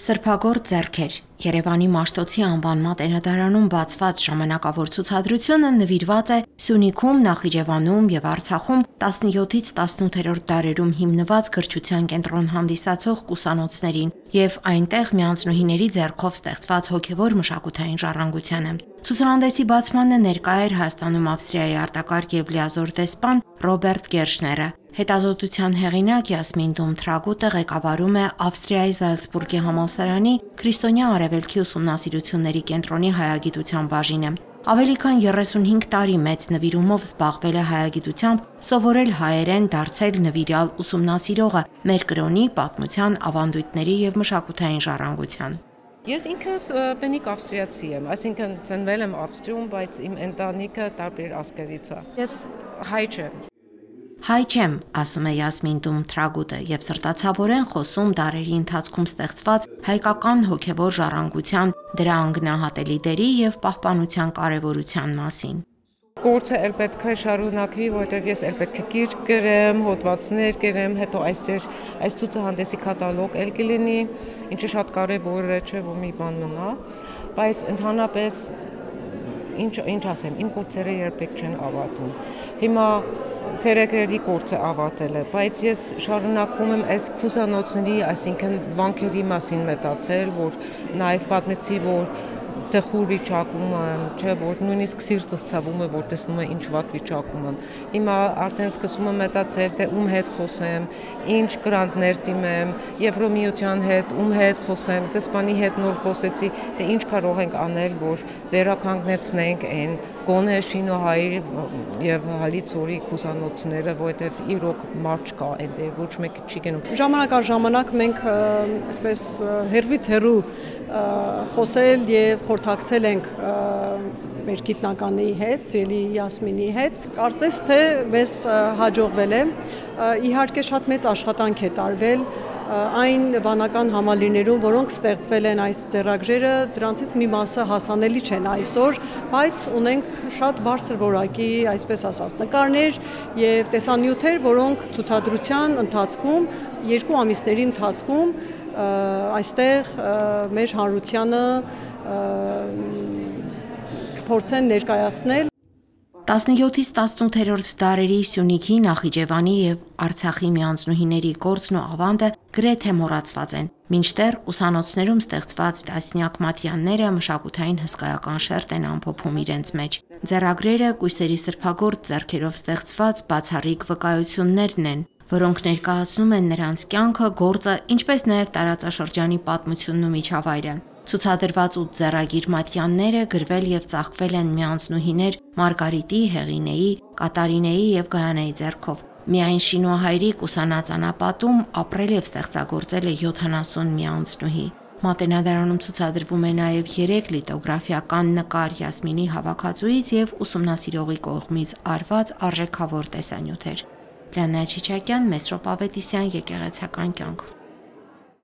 Սրբագործ ձեռքեր Երևանի Մաշտոցի անվան մատենադարանում բացված ժամանակավոր ցուցադրությունը նվիրված է Սյունիքում, Նախիջևանում և Արցախում 17-ից 18-րդ դարերում հիմնված գրչության կենտրոն հանդիսացող կուսանոցներին և այնտեղ միանձնուհիների ձեռքով ստեղծված հոգևոր մշակութային ժառանգությանը։ Ցուցահանդեսի բացմանը ներկա էր Հայաստանում Ավստրիայի արտակարգ և լիազոր դեսպան Ռոբերտ Գերշները։ Հետազոտության հեղինակ Յասմին Դում-Թրագուտը ղեկավարում է Ավստրիայի Զալցբուրգի համալսարանի Քրիստոնյա Արևելքի ուսումնասիրությունների կենտրոնի հայագիտության բաժինը։ Ավելի քան 35 տարի մեծ նվիրումով զբաղվել է հայագիտությամբ, սովորել հայերեն, դարձել նվիրյալ ուսումնասիրողը մեր կրոնի, պատմության, ավանդույթների և մշակութային ժառանգության։ Ես ինքս բնիկ ավստրիացի եմ, այսինքն ծնվել եմ Ավստրիում, բայց իմ ընտանիքը տարբեր ազգերից է։ Ես հայ չեմ։ Հայ չեմ, ասում է Յասմին Դում-Թրագուտը և սրտացավորեն խոսում դարերի ընթացքում ստեղծված հայկական հոգևոր ժառանգության, դրա անգնահատելի դերի և պահպանության կարևորության մասին։ Գործը էլ պետք է շարունակվի, որովհետև ես էլ պետք է գիրք գրեմ, հոդվածներ գրեմ, հետո այս ցուցահանդեսի կատալոգ էլ կլինի, ինչը շատ կարևոր է, չէ՞ որ մի բան մնա, բայց ընդհանրապես ինչ ասեմ, իմ գործերը երբեք չեն ավարտում։ Հիմա ցերեկրերի գործը ավարտել է, բայց ես շարունակում եմ այս կուսանոցների, այսինքն վանքերի մասին մտածել, որ նաև պատմեցի, որ տխուր վիճակում եմ, չէ՞ որ նույնիսկ սիրտս ցավում է, որ տեսնում եմ ինչ վատ վիճակում եմ։ Հիմա արդեն սկսում եմ մտածել, թե ում հետ խոսեմ, ինչ գրանտներ դիմեմ, Եվրոմիության հետ, ում հետ խոսեմ, դեսպանի հետ նոր խոսեցի, թե ինչ կարող ենք անել, որ վերականգնեցնենք այն գոնե Շինոհայի եւ Հալիձորի կուսանոցները, որովհետեւ իրոք մարդ կա այնտեղ, ոչ մեկը չի գնում։ Ժամանակ առ ժամանակ մենք այսպես հերվից հեռու խոսել եւ խորհրդակցել ենք մեր գիտնականի հետ, սիրելի Յասմինի հետ։ Կարծես թե մեզ հաջողվել է։ Իհարկե շատ մեծ աշխատանք է տարվել այն վանական համալիրներում, որոնք ստեղծվել են այս ձեռագրերը, դրանցից մի մասը հասանելի չեն այսօր, բայց ունենք շատ բարձր որակի, այսպես ասած, նկարներ եւ տեսանյութեր, որոնք ցուցադրության ընթացքում, 2 ամիսների ընթացքում այստեղ մեր հանրությանը կփորձեն ներկայացնել 17-ից 18-րդ դարերի Սյունիքի, Նախիջևանի և Արցախի միանձնուհիների գործն ու ավանդը գրեթե մոռացված են, մինչդեռ ուսանոցներում ստեղծված տասնյակ մատյանները մշակութային հսկայական շերտ են ամփոփում իրենց մեջ։ Ձեռագրերը կույսերի սրբագործ ձեռքերով ստեղծված բացառիկ վկայություններն են, որոնք ներկայացնում են նրանց կյանքը, գործը, ինչպես նաև տարածաշրջանի պատմությունն ու միջավայրը։ Ցուցադրված 8 ձեռագիր մատյանները գրվել և ծաղկվել են միանձնուհիներ Մարգարիտի, Հեղինեի, Կատարինեի և Գայանեի ձեռքով։ Միայն Շինոհայրի ուսանած անապատում ապրել և ստեղծագործել է 70 միանձնուհի։ Մատենադարանում ցուցադրվում է նաև 3 լիտոգրաֆիական նկար Յասմինի հավաքածուից և ուսումնասիրողի կողմից արված արժեքավոր տեսանյութեր։ Լիանա Չիչակյան, Մեսրոպ Ավետիսյան, Եկեղեցական կյանք։